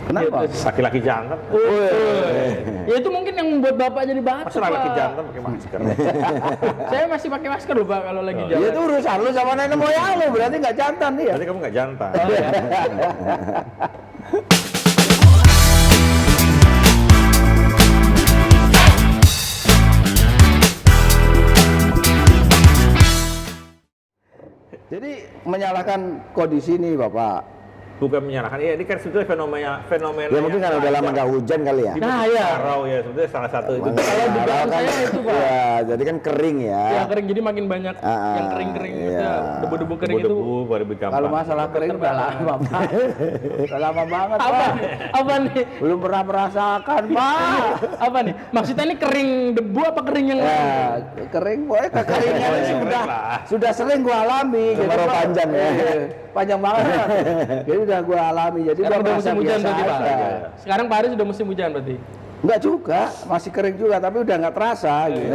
Kenapa? Laki-laki jantan. Ya itu mungkin yang membuat bapak jadi batuk, Masa laki Pak. jantan pakai masker? Saya masih pakai masker loh, Pak, kalau lagi Ya jalan. itu urusan lu sama nenek moyang lu, berarti nggak jantan dia. Berarti kamu nggak jantan. Jadi menyalahkan kondisi ini Bapak. Bukan menyalahkan, ya ini kan sebetulnya fenomena Ya mungkin karena udah lama nggak hujan kali ya. Nah, ya. Kemarau ya, sebetulnya salah satu itu. Kalau dugaan saya itu, Pak. Ya, jadi kan kering ya. Ya kering, jadi makin banyak yang kering-kering iya. itu, debu-debu kering itu. Debu-debu baru lebih gampang. Kalau masalah kering udah lama Pak. Udah lama banget Apa Pak. nih? Apa nih? Belum pernah merasakan Pak. Apa nih? Maksudnya ini kering debu apa kering yang Ya, kering pokoknya kekeringan ini sudah sering gua alami. Kemarau panjang ya. Panjang banget. Jadi udah gua alami. Jadi Sekarang gua udah merasa musim hujan biasa berarti, Pak. aja. Sekarang Pak Aris sudah musim hujan berarti. Enggak juga, masih kering juga tapi udah nggak terasa gitu.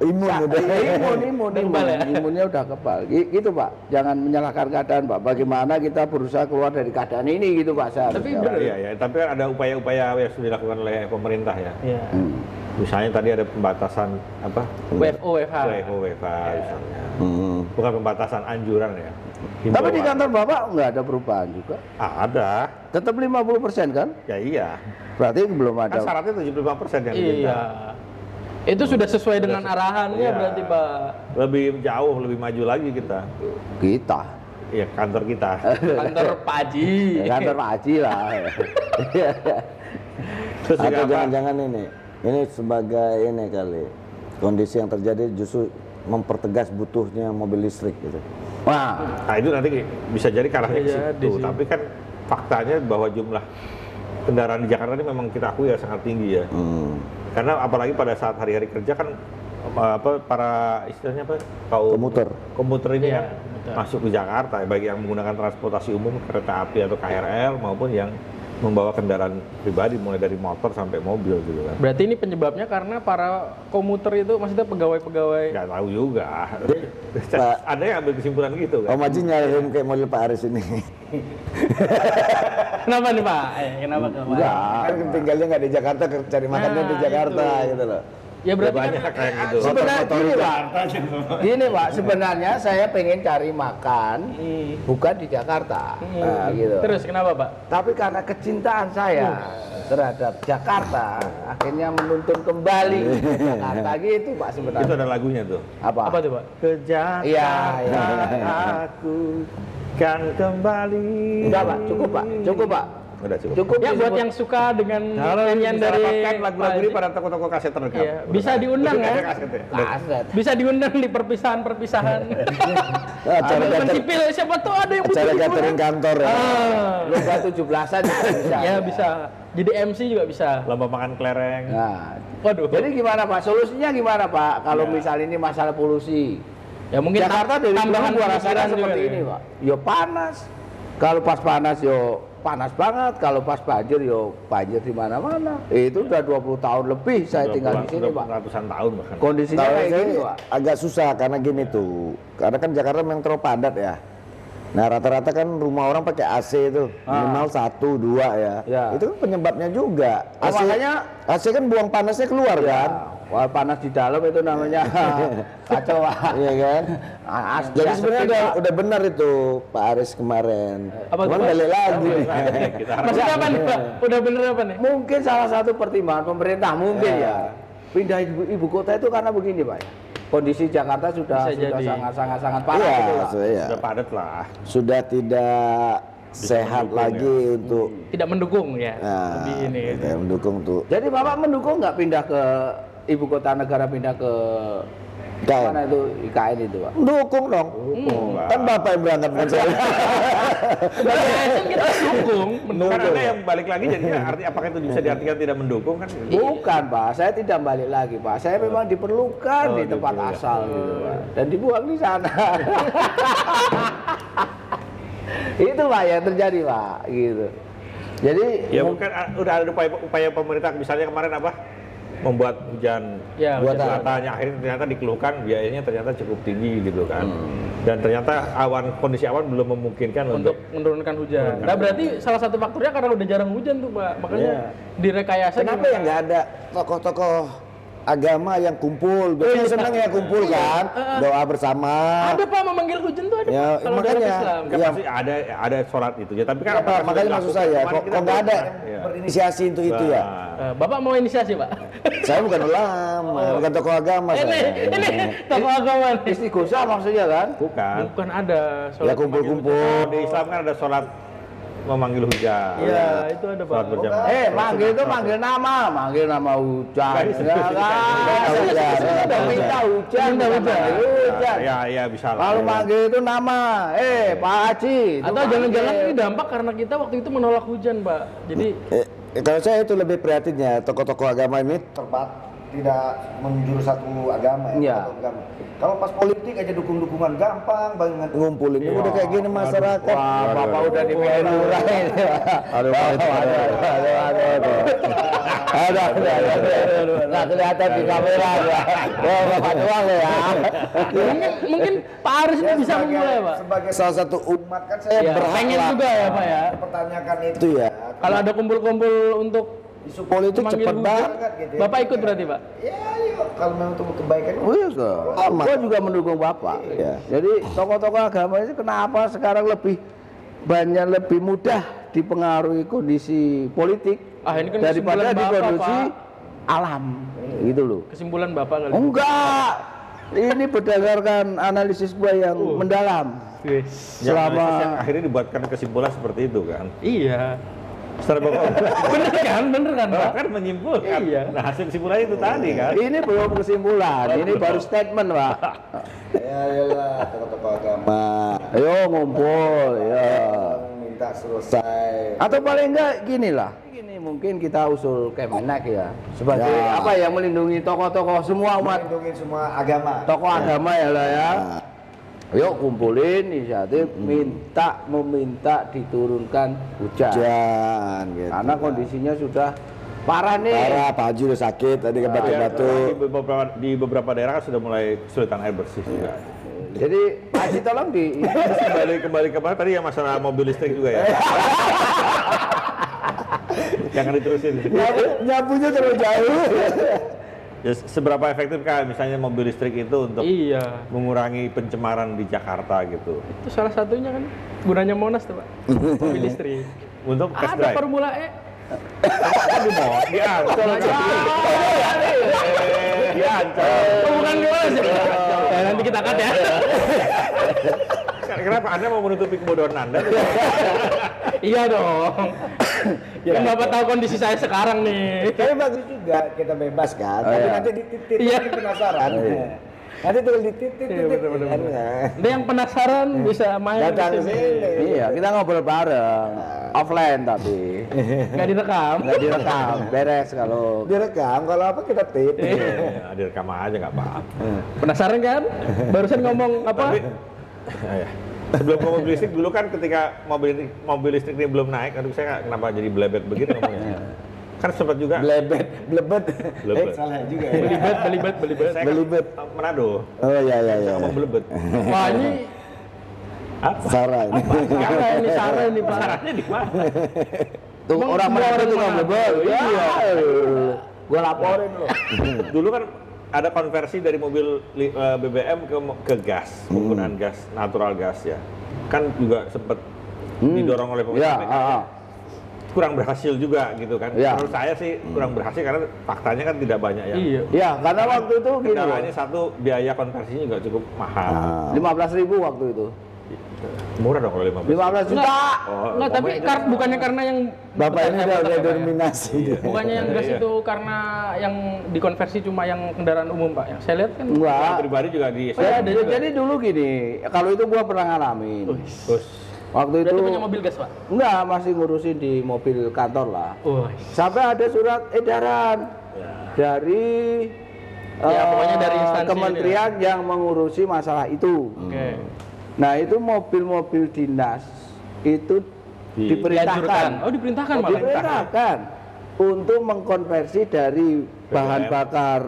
Imun udah. Kebal ya? Imunnya udah kebal. Gitu Pak. Jangan menyalahkan keadaan Pak. Bagaimana kita berusaha keluar dari keadaan ini gitu Pak. Tapi Seharusnya. Iya, ya. Tapi kan ada upaya-upaya yang sudah dilakukan oleh pemerintah ya. Iya. Misalnya tadi ada pembatasan apa? WFO, WFH. WFH misalnya. Bukan pembatasan, anjuran ya. Tapi di Himbauan. kantor Bapak nggak ada perubahan juga. Ada. Tetap 50% kan? Ya iya. Berarti belum ada. Kan syaratnya 75% yang Iya. diminta. Itu sudah sesuai dengan arahannya Iya. berarti, Pak. Lebih jauh, lebih maju lagi kita. Kita. Iya, kantor kita. Kantor Pak Haji. Ya, kantor Pak Haji lah. Terus juga Atau apa? jangan-jangan ini sebagai ini kali kondisi yang terjadi justru mempertegas butuhnya mobil listrik gitu. Wah, Nah itu nanti bisa jadi karahnya ke Bisa jadi situ. sih. Tapi kan faktanya bahwa jumlah kendaraan di Jakarta ini memang kita akui ya sangat tinggi ya. Karena apalagi pada saat hari-hari kerja kan para istilahnya apa kaum komuter ini Iya, yang betul. masuk ke Jakarta, baik yang menggunakan transportasi umum kereta api atau KRL maupun yang membawa kendaraan pribadi mulai dari motor sampai mobil gitu kan. Berarti ini penyebabnya karena para komuter itu maksudnya pegawai-pegawai. Nggak tahu juga. Pak- Ada yang ambil kesimpulan gitu kan. Om Haji nyariin kayak mobil Pak Aris ini. Kenapa nih, Pak? Kenapa? Kan tinggalnya nggak di Jakarta, cari makannya di Nah, Jakarta itu. gitu loh. Ya berarti Banyak kan kayak gitu. sebenarnya gini Pak. Gini Pak, sebenarnya saya pengen cari makan bukan di Jakarta. Nah, gitu. Terus kenapa, Pak? Tapi karena kecintaan saya terhadap Jakarta, akhirnya menuntun kembali ke Jakarta gitu Pak Itu sebenarnya. ada lagunya tuh. Apa? Apa tuh, Pak? Ke Jakarta Iya, iya. aku kan kembali. Udah Pak, cukup Pak, cukup Pak. Udah cukup. Cukup Ya buat disebut- yang suka dengan Kalau nyanyian bisa dari dapatkan lagu-lagu ini Pak pada toko-toko kaset terdekat. Iya, bisa diundang Udah ya. ada kasetnya. kaset. Bisa diundang di perpisahan-perpisahan. Acara Ada catering, sipil, siapa tuh ada yang butuh acara hiburan. catering kantor ya. Lomba 17-an juga bisa. Ya bisa. Jadi MC juga bisa. Lomba makan kelereng. Nah, Waduh. jadi gimana Pak? Solusinya gimana Pak? Kalau misal ini masalah polusi. Ya mungkin Jakarta dari dulu tambahan gua rasakan pemikiran juga seperti nih. ini Pak. Yo panas. Kalau pas panas yo panas banget. Kalau pas banjir yo banjir di mana-mana. Itu udah 20 tahun lebih saya tinggal di sini Pak. Ratusan tahun bahkan. Kondisinya Kalau kayak saya gini Pak. agak susah karena gini tuh. Karena kan Jakarta memang terlalu padat ya. Nah rata-rata kan rumah orang pakai AC itu minimal 1, 2 ya. Ya. Itu kan penyebabnya juga. Oh, makanya- AC kan buang panasnya keluar kan. Wah panas di dalam itu namanya kacau Pak. Iya kan. Jadi Ya, sebenarnya sepi, Pak. udah benar itu Pak Aris kemarin. Apa tuh, Cuman Pak? balik lagi. Kita harap Maksudnya apa nih, Pak? Udah bener apa nih? Mungkin salah satu pertimbangan pemerintah mungkin ya. Pindah ibu kota itu karena begini Pak. Kondisi Jakarta sudah Bisa jadi. sangat parah Iya, gitu Pak. iya. sudah padat lah. Sudah tidak sehat mendukung lagi untuk Tidak mendukung ya. nah, Lebih ini. tidak mendukung tuh. Jadi Bapak mendukung nggak pindah ke ibu kota negara, pindah ke IKN. mana itu IKN itu Pak? Dukung dong. Kan Bapak yang berangkat bukan saya. Sebagai ASN kita dukung. Kan ada yang balik lagi jadinya arti apakah itu bisa diartikan tidak mendukung kan? Bukan Pak, saya tidak balik lagi Pak. Saya memang diperlukan Oh, di tempat gitu ya. asal gitu Pak. Dan dibuang di sana. Itu Pak yang terjadi Pak, gitu. Jadi Ya mungkin udah ada upaya pemerintah misalnya kemarin apa? membuat hujan Ya, buatannya akhirnya ternyata dikeluhkan biayanya ternyata cukup tinggi gitu kan. Dan ternyata kondisi awan belum memungkinkan untuk menurunkan hujan. Nah, berarti salah satu faktornya karena udah jarang hujan tuh, Pak. Makanya direkayasa. Kenapa ya nggak ada tokoh-tokoh agama yang kumpul? Biasanya senang ya kumpul kan, doa bersama. Ada Pak memanggil hujan tuh ada Ya, Pak, kalau dalam makanya. Islam. Kan Iya. pasti ada sholat itu ya, tapi kan Ya, apakah makanya sudah maksud saya, dilakukan? kok Kemarin kita nggak ada belum yang pernah, ya. berinisiasi untuk itu ya? Nah, Bapak mau inisiasi, Pak? Saya bukan ulama, bukan tokoh agama ini saya. tokoh agama nih. Istighosah maksudnya kan? bukan. Bukan ada Ya sholat kumpul-kumpul. Di Islam kan ada sholat memanggil hujan. Iya, itu ada Pak. Sholat berjamaah. Manggil itu manggil nama hujan. Udah minta hujan, Minta hujan. hujan. Ya bisa lah. Kalau manggil itu nama, Pak Haji. itu Atau jangan-jangan manggil. ini dampak karena kita waktu itu menolak hujan, Pak. Jadi Kalau saya itu lebih prihatinnya tokoh-tokoh agama ini tidak menjuru satu agama ya. Iya. Tokoh agama. Kalau pas politik aja dukung-dukungan gampang banget ngumpulin. Udah kayak gini masyarakat. Wah, Bapak udah dipilih lurah ini. Aduh. Nggak kelihatan di kamera ya. Wah, Bapak doang ya. mungkin Pak Aris ini bisa memulai, Pak. Sebagai salah satu umat kan saya Ya, berhak pengen lah juga ya, Pak ya. mempertanyakan itu ya. Kalau ada kumpul-kumpul untuk Isu politik memanggil cepet hujan, banget gitu ya. Bapak ikut berarti, Pak? Ya, yuk. Kalau memang untuk kebaikan. Oh iya, gua juga mendukung Bapak. Iya. Jadi tokoh-tokoh agama itu kenapa sekarang lebih mudah dipengaruhi kondisi politik Ini kan daripada kesimpulan di Bapak, kondisi Pak. alam, gitu loh. Kesimpulan Bapak kali. Enggak, ini berdasarkan analisis gua yang mendalam. Wis. Yang Selama yang akhirnya dibuatkan kesimpulan seperti itu kan. Iya. Setelah Bapak Bener kan, Pak? kan menyimpulkan. Iya. Nah, hasil kesimpulan itu tadi kan. ini belum kesimpulan, ini baru statement, Pak. Ya, ayolah tokoh-tokoh agama. Ayo ngumpul, ya. Minta selesai. Atau paling enggak gini lah. Gini mungkin kita usul Kemenak ya sebagai Ya. apa yang melindungi tokoh-tokoh semua umat, Melindungi semua agama. tokoh agama ya lah ya. Yuk kumpulin inisiatif meminta diturunkan hujan. Hujan gitu. Karena kondisinya sudah parah nih. Parah, Pak Haji udah sakit tadi ke batu-batu. Di beberapa daerah kan sudah mulai kesulitan air bersih juga. Jadi Pak Haji tolong Terus kembali ke mana tadi yang masalah mobil listrik juga ya. Jangan diterusin. nyapunya terlalu jauh. Ya, seberapa efektif kan misalnya mobil listrik itu untuk Iya. mengurangi pencemaran di Jakarta gitu. Itu salah satunya kan gunanya Monas tuh, Pak. Mobil listrik. Untuk test Ada drive. Formula E. Diancol. Oh, bukan Monas ya. Nanti kita cut ya. Kenapa Anda mau menutupi kebodohan Anda? Iya dong. Kan Bapak tahu kondisi saya sekarang nih. Tapi bagus juga kita bebas kan. Tapi iya. nanti dititit Iya. penasaran. Nanti tinggal dititit. Iya, bener. Ada yang penasaran bisa main Datang ke ke sini. sini. Iya, kita ngobrol bareng. Offline tapi Nggak direkam. nggak direkam. Beres kalau Direkam kalau apa kita tit. Ya, direkam aja nggak apa-apa. Penasaran kan? Barusan ngomong apa? Tapi, ya. Sebelum ke mobil listrik dulu kan ketika mobil listrik ini belum naik, aduh saya kenapa jadi belebet begini ngomongnya. Kan sempat juga Blebet. Blebet. Salah juga ya. Belibet. saya belibet. kan Manado. Oh iya iya iya. Ngomong belebet. Wah ini Apa? Sarah ini. Sarah ini Pak. Caranya di mana? tuh Emang orang semua mana orang itu Manado? nggak Iya. Gua laporin lo. Dulu kan ada konversi dari mobil BBM ke gas, penggunaan gas, natural gas ya. Kan juga sempat didorong oleh Ya, pemerintah. Kurang berhasil juga gitu kan. Ya. Menurut saya sih kurang berhasil karena faktanya kan tidak banyak yang. Iya. Ya, karena waktu itu gini loh. Kendalanya satu, biaya konversinya juga cukup mahal. 15.000 waktu itu. Murah dong kalau 15. 15 juta. Enggak, tapi bukannya karena yang Bapak ini udah Pak, ya? dominasi. Bukannya yang gas Iya. itu karena yang dikonversi cuma yang kendaraan umum, Pak. Yang saya lihat kan Enggak. Yang pribadi juga di. ya, ada juga. Jadi dulu gini, kalau itu gua pernah ngalamin. Terus Waktu itu berarti punya mobil gas, Pak. enggak, masih ngurusin di mobil kantor lah. Oh. Sampai ada surat edaran dari Ya, pokoknya dari instansi kementerian yang mengurusi masalah itu. Oke. Nah, itu mobil-mobil dinas itu Dianjurkan. diperintahkan. Oh, diperintahkan malah. Diperintahkan untuk mengkonversi dari bahan bakar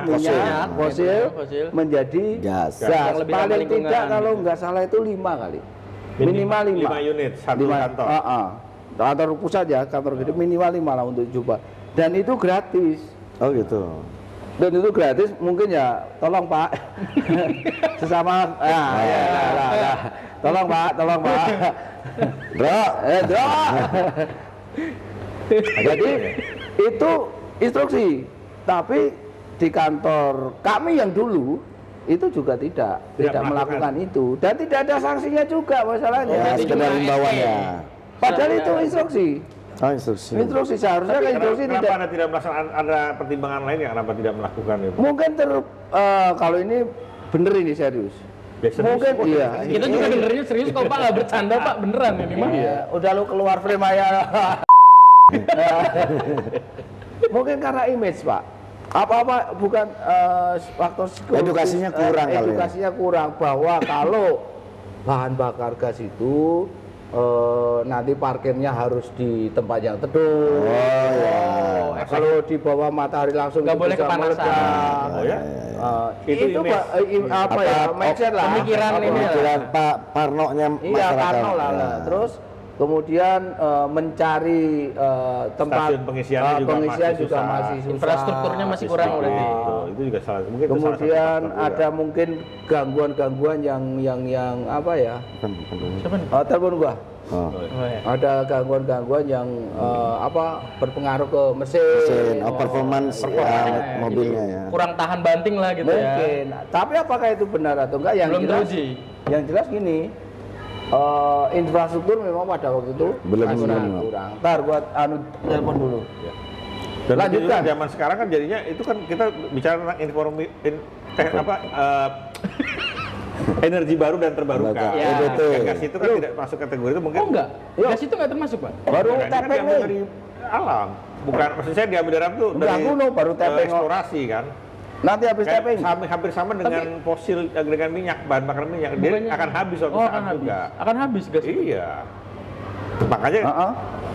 minyak fosil menjadi Gas. gas. Yang lebih ramah Paling lingkungan, tidak kalau gitu. nggak salah itu 5 kali. Minimal 5. 5 unit satu kantor. Kantor pusat ya, kantor gede minimal 5 lah untuk coba. Dan itu gratis. Oh gitu. Dan itu gratis, mungkin ya tolong Pak. Sesama tolong Pak. Bro, Bro. Jadi itu instruksi. Tapi di kantor kami yang dulu itu juga tidak melakukan itu dan tidak ada sanksinya juga masalahnya. ya sekedar himbauan ya. Padahal itu instruksi. Oh instruksi. Instruksi seharusnya kan instruksi Kenapa tidak. Anda tidak melaksanakan, ada pertimbangan lain ya kenapa tidak melakukan itu? Mungkin kalau ini bener ini serius. Ya, serius. Mungkin iya. Kita juga dengernya serius kok Pak, nggak bercanda Pak, beneran ini mah. Iya, udah lu keluar frame aja. Mungkin karena image Pak. Apa-apa bukan faktor psikologis. Edukasinya kurang kali ya. Edukasinya kurang bahwa kalau bahan bakar gas itu nanti parkirnya harus di tempat yang teduh. Kalau di bawah matahari langsung Nggak itu boleh bisa kepanasan. meledak. Oh ya? Itu Itu apa ya? Mindset lah. pemikiran ini lah. Pemikiran Pak Parno-nya Iya, masyarakat. Karno lah. Ya. Terus kemudian mencari tempat Stasiun pengisiannya juga masih susah. masih susah. Infrastrukturnya masih kurang berarti. Itu juga salah. Mungkin itu salah satu Kemudian faktor juga. ada mungkin gangguan-gangguan yang apa ya? Siapa nih? Telepon gua. Oh. Oh, ya. Ada gangguan-gangguan yang berpengaruh ke mesin. Mesin, performance mobilnya ya. Kurang tahan banting lah gitu ya. Mungkin. Tapi apakah itu benar atau enggak? Yang Belum jelas, teruji. yang jelas gini. Infrastruktur memang pada waktu itu Belum. kurang. Ntar gua telepon dulu. Dan Lanjutkan. itu zaman sekarang kan jadinya itu kan kita bicara tentang energi baru dan terbarukan. Ya. EBT. Gas itu kan tidak masuk kategori itu mungkin. Oh enggak? Yuk. Gas itu nggak termasuk Pak? Baru Kan tepeng diambil nih. dari alam. Bukan, maksud saya diambil dari alam tuh Udah dari kuno, baru tepeng. eksplorasi kan. Nanti habis Kan tapping. hampir sama dengan fosil dengan minyak, bahan bakar minyak. Dia Bukannya- akan habis suatu Oh, saat akan habis. juga. Akan habis gas. Iya. Makanya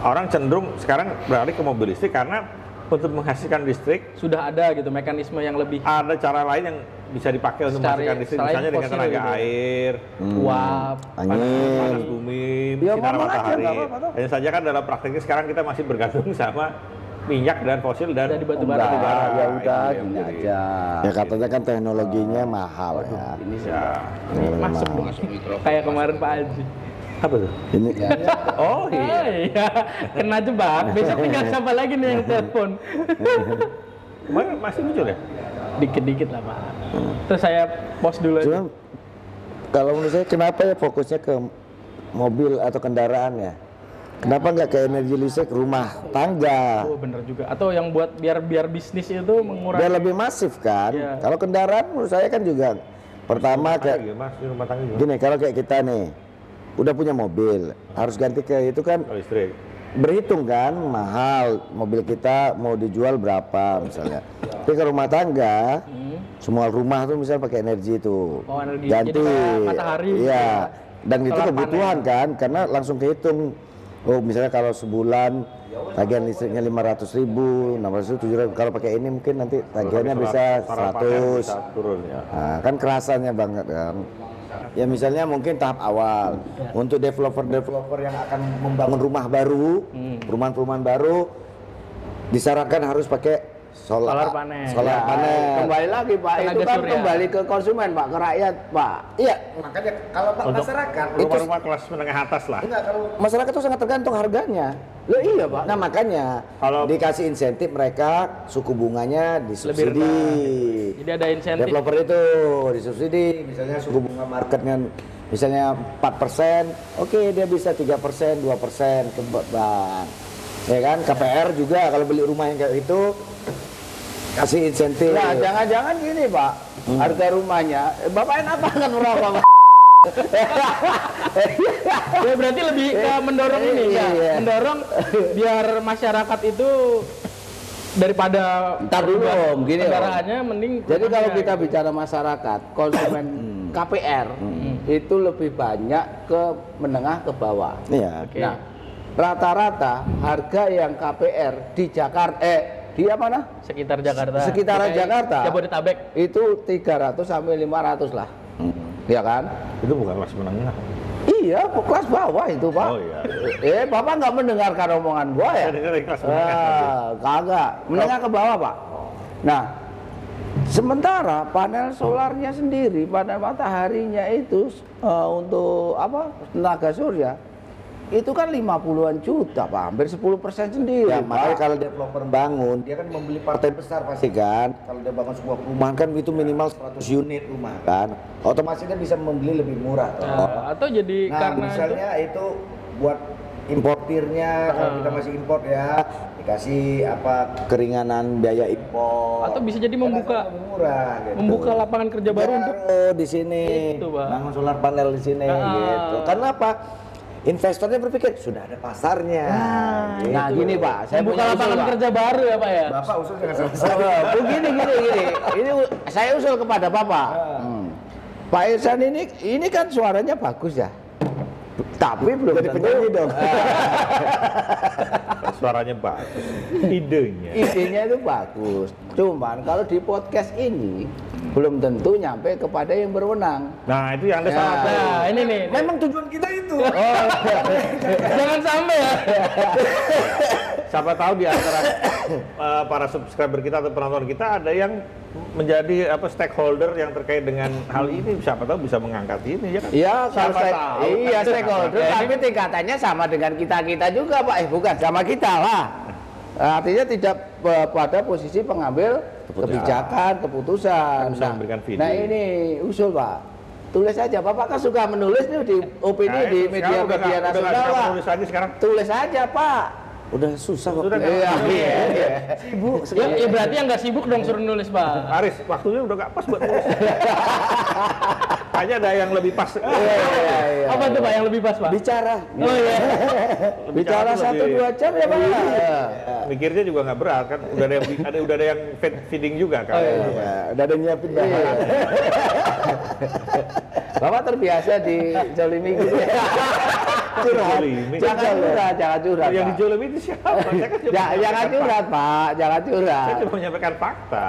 orang cenderung sekarang beralih ke mobil listrik karena untuk menghasilkan listrik Sudah ada gitu mekanisme yang lebih ada cara lain yang bisa dipakai untuk Secara- menghasilkan listrik, selain misalnya dengan fosil tenaga gitu. air, uap. panas Angin. bumi, Ya, sinar ngomong aja, matahari. nggak apa-apa toh. Hanya saja kan dalam prakteknya sekarang kita masih bergantung sama minyak dan fosil dan Dari batu bara. Enggak, ya Itu udah yang gini jadi- aja. Ya katanya kan teknologinya mahal ya. Ini Ya. Masuk kayak kemarin Pak Haji. Apa tuh? Ini Oh Oh iya, kena jebak. Besok tinggal siapa lagi nih yang telepon? masih muncul ya? Dikit-dikit lah Pak. Terus saya post dulu aja. cuman kalau menurut saya kenapa ya fokusnya ke mobil atau kendaraan ya? Kenapa nggak ke energi listrik rumah tangga? Oh bener juga. Atau yang buat biar bisnis itu mengurangi. Biar lebih masif kan? Iya. Kalau kendaraan menurut saya kan juga pertama kayak Mas, di rumah tangga juga. gini, kalau kayak kita nih udah punya mobil harus ganti ke itu kan Oh, listrik. berhitung kan mahal mobil kita mau dijual berapa misalnya. Tapi ke rumah tangga semua rumah tuh misalnya pakai energi itu Oh, energi. ganti Jadi kayak matahari gitu iya ya. dan itu Solar kebutuhan kan karena langsung kehitung oh misalnya kalau sebulan tagihan listriknya 500.000 600.000 700.000 kalau pakai ini mungkin nanti tagihannya bisa Para panen bisa 100. turun ya. Nah, kan kerasannya banget kan. Ya misalnya mungkin tahap awal untuk developer yang akan membangun rumah baru, perumahan-perumahan baru disarankan harus pakai Solar panel. Solar panel. Kembali lagi Pak, Tenaga itu kan surya. kembali ke konsumen Pak, ke rakyat Pak. Iya, makanya kalau masyarakat itu Rumah-rumah kelas menengah atas lah. enggak kalau masyarakat itu sangat tergantung harganya. Loh iya Pak. Nah makanya Kalau- dikasih insentif mereka suku bunganya disubsidi. Jadi ada insentif. Developer itu disubsidi, misalnya suku bunga marketnya misalnya 4%, oke dia bisa 3%, 2% ke bank. Ya kan, KPR juga kalau beli rumah yang kayak itu kasih insentif. Nah, jangan-jangan gini Pak, harga rumahnya, Bapak enak banget merokok Pak. Ya berarti lebih ke mendorong ini ya, Iya. mendorong biar masyarakat itu daripada Ntar dulu Om, gini Om. kendaraannya mending Jadi kalau rumahnya. kita bicara masyarakat, konsumen KPR itu lebih banyak ke menengah ke bawah. Iya. Oke. Nah, rata-rata harga yang KPR di Jakarta di mana? Sekitar Jakarta. Sekitaran DKI, Jakarta. Jabodetabek. Itu 300 sampai 500 lah. Ya kan? Itu bukan kelas menengah. Iya, kelas bawah itu, Pak. Oh iya. Bapak nggak mendengarkan omongan gua ya? Saya dengar dari kelas menengah. Kagak. Menengah ke bawah, Pak. Nah, sementara panel solarnya sendiri, panel mataharinya itu untuk tenaga surya itu kan 50-an juta, Pak. Hampir 10% sendiri. Ya, makanya Pak. kalau developer bangun, dia kan membeli partai besar pasti kan. Kalau dia bangun sebuah perumahan kan itu minimal 100 unit rumah kan. Otomatis dia bisa membeli lebih murah. Atau jadi Nah, karena misalnya itu buat importirnya, kalau kita masih impor ya, dikasih keringanan biaya impor. atau bisa jadi Kan membuka lebih murah gitu. membuka lapangan kerja baru untuk di sini. Itu, Pak. Bangun solar panel di sini gitu. Karena apa? Investornya berpikir sudah ada pasarnya. Nah, gini, Pak. Saya membuka punya usul, lapangan Pak. kerja baru ya, Pak ya. Bapak usul jangan selesai. Begini. Ini saya usul kepada Bapak. Pak Irsan ini kan suaranya bagus ya. Tapi belum Jadi tentu penyanyi dong. Suaranya bagus. Idenya. idenya itu bagus. Cuman kalau di podcast ini belum tentu nyampe kepada yang berwenang. Nah, itu yang Anda salah. Nah, ini nih. Memang tujuan kita itu. Jangan sampai ya. Siapa tahu di antara para subscriber kita atau penonton kita ada yang menjadi stakeholder yang terkait dengan hal ini, siapa tahu bisa mengangkat ini ya kan? Iya, kalau Siapa tahu. iya stakeholder, tapi tingkatannya sama dengan kita juga, Pak. Bukan sama kita lah. Artinya tidak pada posisi pengambil keputusan. Bisa memberikan video. Nah, ini usul, Pak. Tulis aja, Bapak kan suka menulis nih di opini Nah, di itu media sekarang udah nasional, nggak Pak. nulis lagi sekarang. Tulis aja, Pak. Udah susah Sudah waktu. Iya. Sibuk Ya, berarti yang nggak sibuk dong suruh nulis, Pak. Aris, waktunya udah nggak pas buat nulis. Kayaknya ada yang lebih pas. Iya. Apa tuh, Pak, yang lebih pas, Pak? bicara. Oh iya. Bicara tuh 1-2 jam ya, Pak. Mikirnya juga nggak berat kan, udah ada yang feeding juga kan. Ya, udah ada nyiapin bahan. Bapak terbiasa dijolimi gitu ya. Dijolimi. Jangan curhat. Yang Pak. dijolimi itu siapa? Saya kan cuma Jangan menyampaikan curhat, Pak. Jangan fakta. curhat. Saya cuma menyampaikan fakta.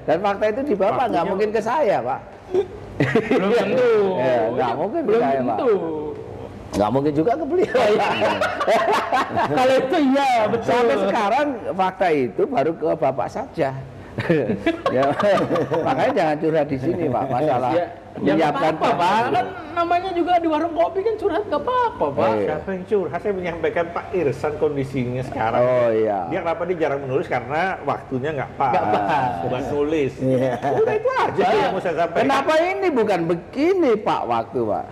Dan fakta itu di Bapak nggak Waktunya- mungkin ke saya, Pak. Belum tentu. Ya, nggak mungkin ke Belum saya, Pak. tentu. Nggak mungkin juga ke beliau. Kalau itu iya, betul. Sampai sekarang fakta itu baru ke Bapak saja. Ya, makanya jangan curhat di sini, Pak. Masalah Ya nggak menyiapkan apa-apa, Pak. Kan namanya juga di warung kopi kan curhat nggak apa-apa, Pak. Iya. Siapa yang curhat? Saya menyampaikan Pak Irsan kondisinya sekarang. Oh iya. Dia kenapa dia jarang menulis karena waktunya nggak pas. Nggak pas. Buat nulis. Udah itu aja yang mau saya sampaikan. Kenapa ini bukan begini, Pak, waktu, Pak?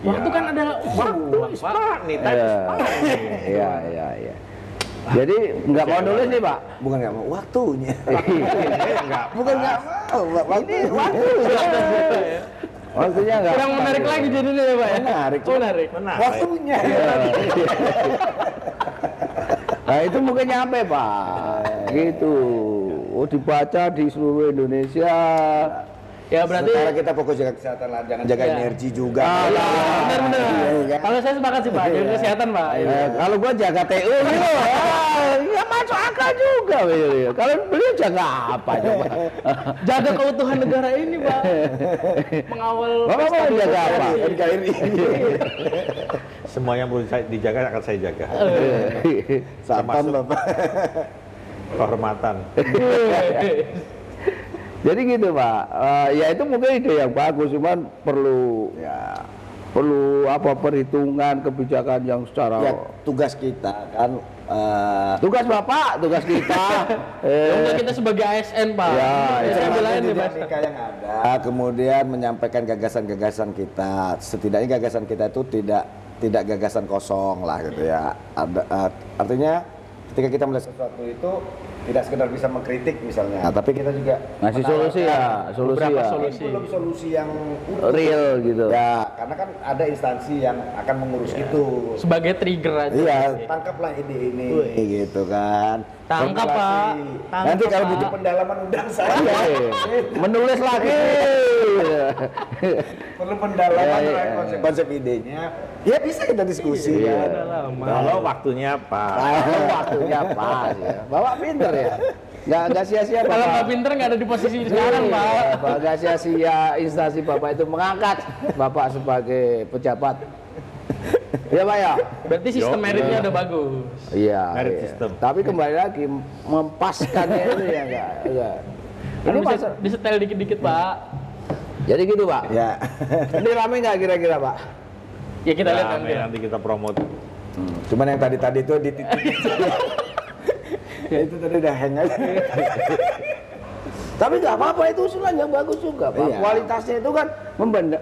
Waktu kan adalah Waktu is Pak. money, time is money. Iya. Jadi nggak mau nulis nih, Pak. Bukan nggak mau, waktunya. Enggak. Bukan nggak mau, waktu. Waktunya nggak. Kurang menarik lagi jadinya ya, Pak ya? Menarik. Oh, menarik. Menarik. Waktunya. Nah itu mungkin nyampe, Pak. Gitu. Oh, dibaca di seluruh Indonesia. Ya berarti Sementara kita fokus jaga kesehatan lah, jangan jaga Iya. energi juga. benar-benar. Iya, kan? Kalau saya sepakat sih, Pak. Jaga kesehatan, Pak. Kalau gua jaga TU gitu, ya masuk akal juga. Gitu. Kalau beliau jaga apa coba? Jaga keutuhan negara ini, Pak. Mengawal Bapak mau jaga apa? NKRI. Semua yang perlu dijaga akan saya jaga. Satpam Bapak. Kehormatan. Jadi gitu, Pak. Ya itu mungkin ide yang bagus, cuman perlu perhitungan kebijakan yang secara Ya, tugas kita kan tugas Bapak, tugas kita. Untuk kita sebagai ASN, Pak. Ya, Saya cermati belain nih, Mas. dinamika yang ada, kemudian menyampaikan gagasan-gagasan kita. Setidaknya gagasan kita itu tidak gagasan kosong lah gitu ya. Artinya ketika kita melihat sesuatu itu tidak sekedar bisa mengkritik misalnya, tapi kita juga Ngasih solusi ya, solusi beberapa ya. solusi. belum solusi yang utuh. Real gitu. Ya, karena kan ada instansi yang akan mengurus itu. Sebagai trigger aja. Iya, tangkaplah ide ini gitu kan. Tangkap, Pak. Tangkap, Nanti kalau Pak. butuh pendalaman undang saya. Menulis lagi. Perlu pendalaman Iya, iya. terkait konsep-konsep idenya. Ya bisa kita diskusi ya. Kalau waktunya pas. Kalau waktunya pas ya. Bapak pinter ya. Nggak sia-sia Kalau nggak Bapak. pinter nggak ada di posisi sekarang, Pak. Bapak nggak sia-sia instansi Bapak itu mengangkat Bapak sebagai pejabat. Iya Pak ya? Berarti sistem meritnya udah bagus. Iya. Merit iya. system. Tapi kembali lagi mempaskannya itu ya enggak. Kan Ini bisa masa- disetel dikit-dikit, Pak. Jadi gitu Pak. Ya. Ini rame nggak kira-kira Pak? Ya kita lihat Rame, nanti kita promote. Cuman yang tadi itu di titik. Ya itu tadi udah hang aja. Tapi nggak apa-apa, itu usulan yang bagus juga Pak. Iya. Kualitasnya itu kan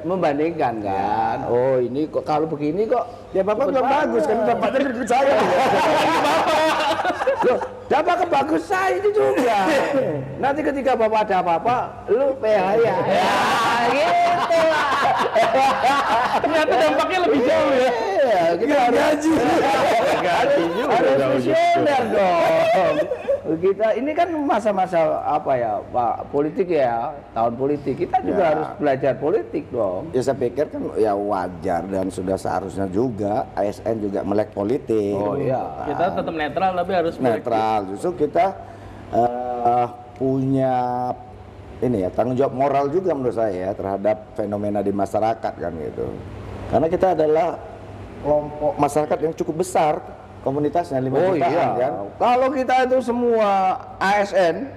membandingkan kan. Oh ini kok kalau begini kok Ya Bapak bilang bagus kan Bapaknya ikut saya. Loh, dapat kebagus saya itu juga. Nanti ketika Bapak ada apa-apa, lu PH ya. Ya gitu lah. Ternyata dampaknya lebih jauh ya. Iya, kita harus Gaji juga. harus jauh visioner dong. Kita ini kan masa-masa apa ya Pak, politik ya, tahun politik. Kita juga Ya. harus belajar politik dong. Ya saya pikir kan ya wajar dan sudah seharusnya juga ASN juga melek politik. Oh iya. Kita tetap netral tapi harus Netral. Justru kita punya ini ya tanggung jawab moral juga menurut saya terhadap fenomena di masyarakat kan gitu. Karena kita adalah kelompok masyarakat yang cukup besar komunitasnya 5 Oh jutaan iya. kan. Kalau kita itu semua ASN,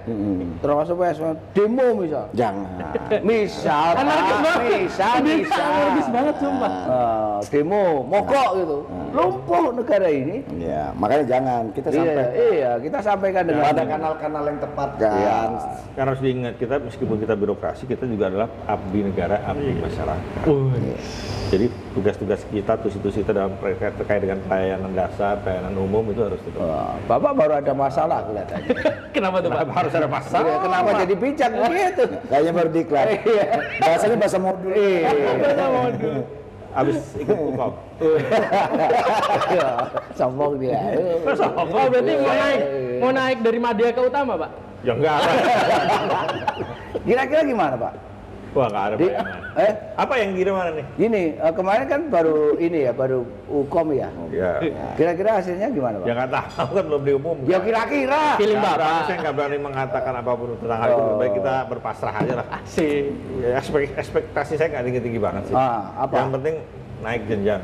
termasuk ASN demo misal. Jangan. Misal, Anarkis Pak, banget. misal. Anarkis banget sumpah. Demo, mogok gitu. Lumpuh negara ini. Ya, makanya jangan kita sampai Iya, kita sampaikan dengan pada kanal-kanal yang tepat kan. Iya. Kan harus diingat, kita meskipun kita birokrasi, kita juga adalah abdi negara, abdi masyarakat. Jadi tugas-tugas kita, tugas kita dalam terkait dengan pelayanan dasar, pelayanan umum itu harus tetap. Wah, Bapak baru ada masalah kelihatannya. Kenapa tuh, Pak? Kenapa harus ada masalah? Iya, kenapa jadi bijak begitu? Kayaknya baru diklat. Bahasanya bahasa modul. Abis ikut hukum. Iya, sombong dia. Oh, berarti mau naik dari Madya ke Utama, Pak? Ya enggak lah. Kira-kira gimana, Pak? Wah, enggak ada Di- bayangan. Apa yang gimana nih? Gini, kemarin kan baru ini ya, baru Ukom ya. Ya. Kira-kira hasilnya gimana, Pak? Ya nggak tahu kan belum diumum. Ya kira-kira. Feeling Nggak berani, Bapak. saya nggak berani mengatakan apapun tentang hal itu. Lebih baik kita berpasrah aja lah. Asik. Ya, ekspektasi saya nggak tinggi-tinggi banget sih. Apa? Yang penting naik jenjang.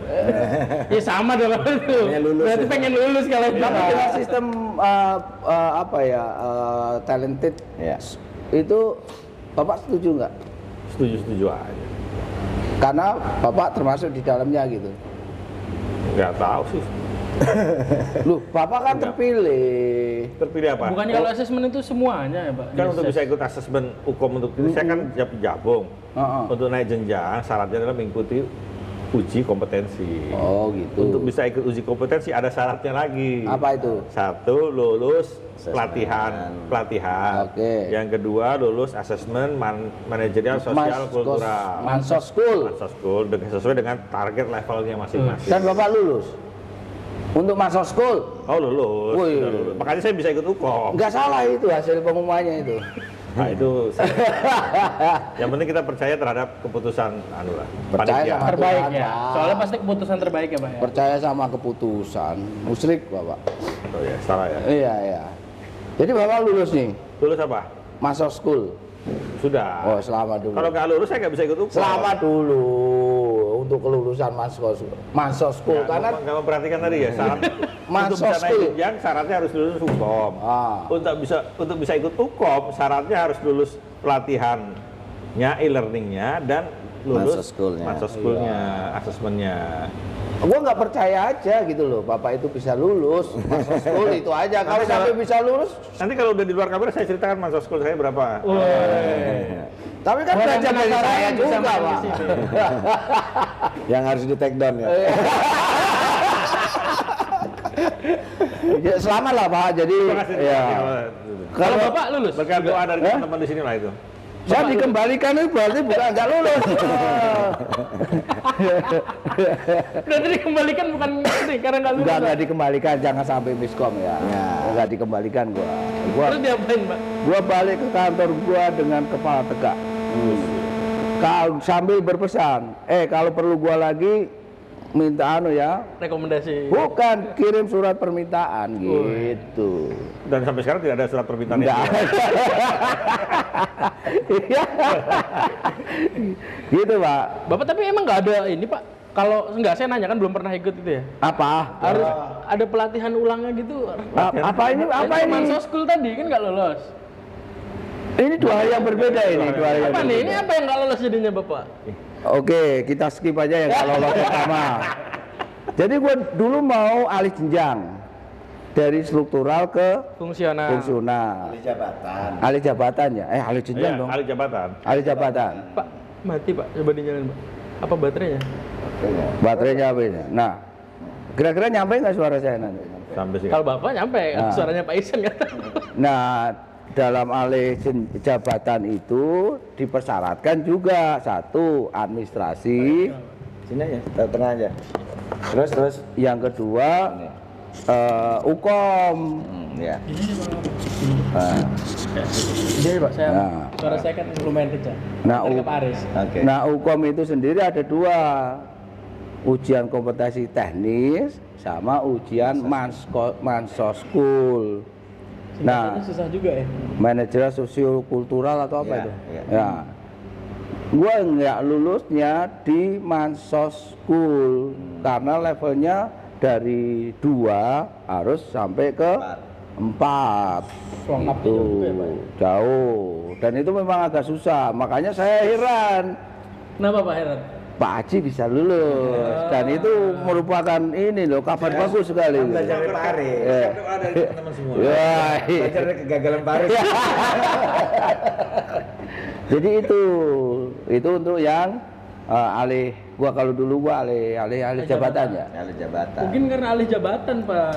Ya sama dong itu. lulus Berarti ya. pengen lulus kalau itu. Tapi dengan sistem apa ya, talented Ya. itu Bapak setuju nggak? Setuju-setuju aja. Karena Bapak termasuk di dalamnya gitu. Nggak tahu sih. Loh, Bapak kan Enggak. terpilih. Terpilih apa? Bukannya kalau asesmen itu semuanya ya, Pak? Kan untuk bisa ikut asesmen hukum untuk saya kan jabung. Heeh. Untuk naik jenjang syaratnya adalah mengikuti uji kompetensi. Oh, gitu. Untuk bisa ikut uji kompetensi ada syaratnya lagi. Apa itu? Satu, lulus Asesmen. pelatihan. Oke. Yang kedua, lulus asesmen manajerial sosial kultural. Mansos School. Mansos School sesuai dengan target levelnya masing-masing. Dan Bapak lulus untuk Mansos School. Oh lulus, Wih. sudah lulus. Makanya saya bisa ikut hukum. Nggak salah itu hasil pengumumannya itu. Nah itu yang penting kita percaya terhadap keputusan anu lah. Percaya panitia. sama Terbaik Tuhan, ya. Pak. Soalnya pasti keputusan terbaik ya, Pak ya. Percaya sama keputusan. Musyrik Bapak. Oh ya, salah ya. Iya, iya. Jadi Bapak lulus nih, Lulus apa? Mansos School. Sudah. Oh, selamat dulu. Kalau nggak lulus saya nggak bisa ikut hukum. Selamat dulu untuk kelulusan Mansos School karena nggak memperhatikan tadi ya syarat Mansos untuk bisa naik School. jenjang syaratnya harus lulus hukum. Untuk bisa ikut hukum syaratnya harus lulus pelatihannya, e-learningnya dan lulus Mansos School-nya. Mansos School-nya, asesmennya. gua nggak percaya aja gitu loh, Bapak itu bisa lulus Mansos School itu aja. Kalau Nanti sampai kalau- bisa lulus, Nanti kalau udah di luar kamera saya ceritakan Mansos School saya berapa. tapi kan Orang belajar dari penasaran saya bisa juga, main di Pak. sini. Yang harus di take down ya. Ya, selamat lah Pak. Jadi Terima kasih. ya. Kalau Bapak lulus? berkat doa dari teman-teman di sini lah itu. Saya dikembalikan itu berarti bukan nggak lulus. Berarti dikembalikan bukan ini karena nggak lulus. Enggak dikembalikan, jangan sampai miskom ya. Enggak dikembalikan gua. Terus diapain, Pak? Gua balik ke kantor gua dengan kepala tegak. Sambil berpesan, kalau perlu gua lagi minta ya. Rekomendasi. Bukan kirim surat permintaan gitu. Dan sampai sekarang tidak ada surat permintaan Enggak. itu. Iya. Gitu, Pak. Bapak tapi emang nggak ada ini, Pak? Kalau enggak, saya nanya kan belum pernah ikut itu ya. Apa? Harus ada pelatihan ulangnya gitu. Apa ini? Mansos School tadi kan nggak lolos. Ini dua hal yang berbeda ini, dua hal yang Apa nih? berbeda. Ini apa yang nggak lolos jadinya, Bapak? Oke, kita skip aja yang kalau lolos pertama. Jadi gua dulu mau alih jenjang dari struktural ke Fungsional. fungsional. Jabatan. Alih jabatan ya? Alih jenjang Iya, dong. alih jabatan. Alih jabatan. Pak, mati, Pak. Coba dinyalain, Pak. Apa baterainya? Baterainya apa ini? Nah, kira-kira nyampe nggak suara saya nanti? Sampai sih. Kalau Bapak nyampe, Nah. suaranya Pak Isan kan. Nah, dalam alih jabatan itu dipersyaratkan juga satu administrasi, Sini aja, tengah aja. Terus. yang kedua ukom. Ya. Jadi Pak, saya Nah. suara saya kan lumayan kencang. Nah, Dari ke Pak Aris. Oke. Nah, ukom itu sendiri ada dua, ujian kompetensi teknis sama ujian mansoskul. Nah, Singkatannya susah juga ya. manajer sosiokultural atau apa Iya, itu? iya. Ya. Gua nggak lulusnya di mansoskul karena levelnya dari 2 harus sampai ke 4. Lengkapnya jauh juga ya, Pak? Jauh. Dan itu memang agak susah. Makanya saya heran Kenapa Pak Heran? Pak Haji bisa lulus. Dan itu merupakan ini loh, kabar bagus sekali. Belajar dari Pak Aris. Ya. Doa dari teman-teman semua. Ya, Belajar dari kegagalan Pak Aris. Jadi itu untuk yang alih, gua kalau dulu gua alih jabatan ya. Alih jabatan. Mungkin karena alih jabatan, Pak.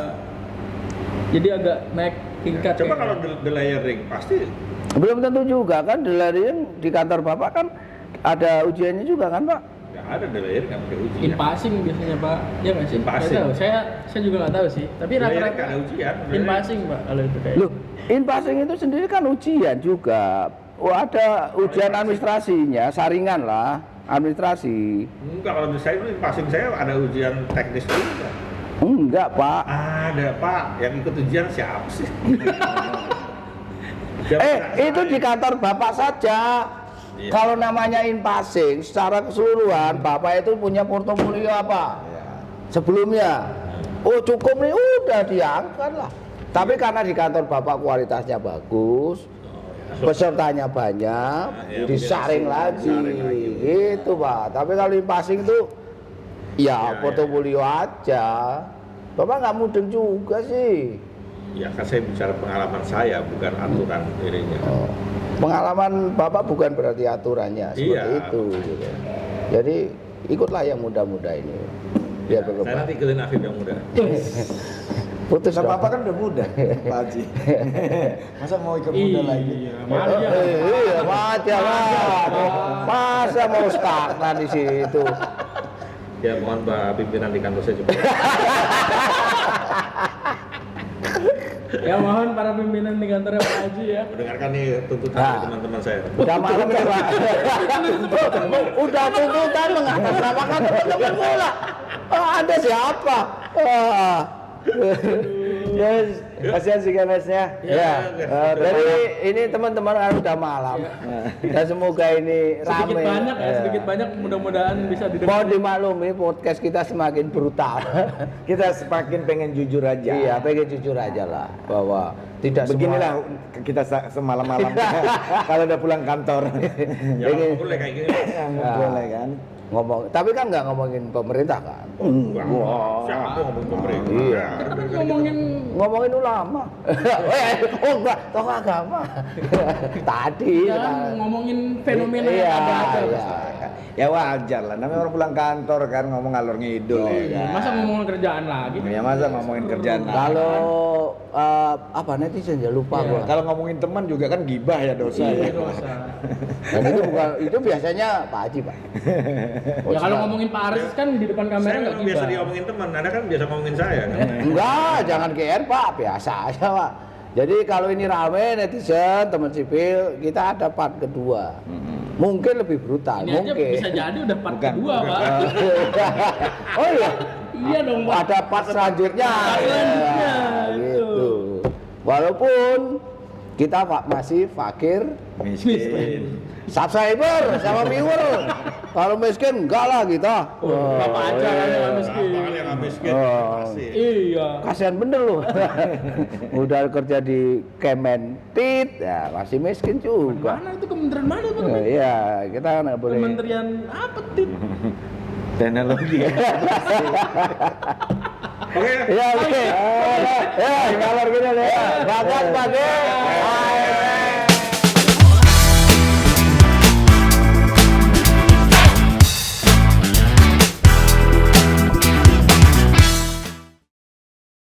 Jadi agak naik tingkat. Coba ya. kalau the layering pasti Belum tentu juga kan, delarin di kantor Bapak kan ada ujiannya juga kan, Pak? nggak ada the layering nggak pakai ujian. in passing biasanya, Pak. Ya nggak sih? In passing. Nggak tahu. Saya juga nggak tahu sih. Tapi Layering rata-rata nggak ada ujian. in passing, Pak, kalau itu kayak. Loh, in passing itu sendiri kan ujian juga. Oh, ada ujian administrasinya, saringan lah, administrasi. Enggak, kalau menurut saya in passing saya ada ujian teknis juga. Enggak, Pak. Ada Pak, yang ikut ujian siapa sih? Itu di kantor Bapak saja. Iya. Kalau namanya in passing, secara keseluruhan Bapak itu punya portofolio apa? Sebelumnya. Oh, cukup nih, udah diangkat lah. Tapi karena di kantor Bapak kualitasnya bagus, pesertanya banyak, ya, disaring lagi. disaring lagi. Gitu, Pak. Tapi kalau in passing itu ya portofolio aja. Bapak nggak mudeng juga sih. Ya kan saya bicara pengalaman saya, bukan aturan dirinya. Pengalaman Bapak bukan berarti aturannya seperti Iya. itu gitu. Jadi ikutlah yang muda-muda ini biar Saya berkembang. nanti ikutin Afif yang muda. Putus Nah, dong. Bapak kan udah muda, Pak Haji. Masa mau ikut muda lagi? Iya, maja. Iya, mati masa mau stagnan di situ. Ya mohon Pak pimpinan di kantor saya coba. Ya mohon para pimpinan di kantornya Pak Haji ya. Mendengarkan nih tuntutan Nah. dari teman-teman saya. Udah malam ya, Pak. Udah tuntutan mengatasnamakan teman-teman pula. Anda siapa? Yes, kasihan si Ganesnya. Ya, jadi ini teman-teman kan udah malam. Dan semoga ini Sedikit rame. banyak ya, sedikit banyak mudah-mudahan bisa didengar. Mohon dimaklumi podcast kita semakin brutal. Kita semakin pengen jujur aja. Iya, pengen jujur aja lah bahwa tidak Beginilah kita semalam-malam kalau udah pulang kantor. Ya nggak boleh kayak gini. Nggak boleh kan. ngomong, tapi kan nggak ngomongin pemerintah kan. Siapa ngomong pemerintah? Iya. Kita kan Ngomongin ulama. Oh enggak, tokoh agama. Tadi ya kan ngomongin fenomena Iya, yang ada aja. iya. Ya wajar lah, namanya orang pulang kantor kan ngomong ngalor ngidul ya kan. Masa ngomongin kerjaan lagi? Ya masa ngomongin kerjaan lagi. Kalau apa netizen ya lupa Iya. gua. Kalau ngomongin teman juga kan gibah ya dosa Iya, ya. dosa. Dan itu bukan, itu biasanya Pak Haji, Pak. Ya kalau ngomongin Pak Aris kan di depan kamera Saya nggak memang biasa gibah. diomongin teman, Anda kan biasa ngomongin saya kan? Enggak, jangan GR Pak, biasa aja Pak. Jadi kalau ini rame netizen, teman sipil, kita ada part kedua. Mungkin lebih brutal, Ini aja mungkin. bisa jadi udah part Bukan. kedua, Pak. Oh iya, Iya dong, Pak. ada part selanjutnya. Selanjutnya, Ya, gitu. Walaupun kita masih fakir, Miskin. subscriber sama viewer. Kalau miskin enggak lah kita. Bapak aja kan yang miskin. Bapak yang nggak miskin, Oh. pasti. Iya. Kasihan bener loh. Udah kerja di Kementit, ya masih miskin juga. Mana itu kementerian mana, Pak? Iya, kita kan nggak boleh. Kementerian apa, Tit? Teknologi ya. Oke. Ya, oke. Ya, kalau gini deh. Bagas pakai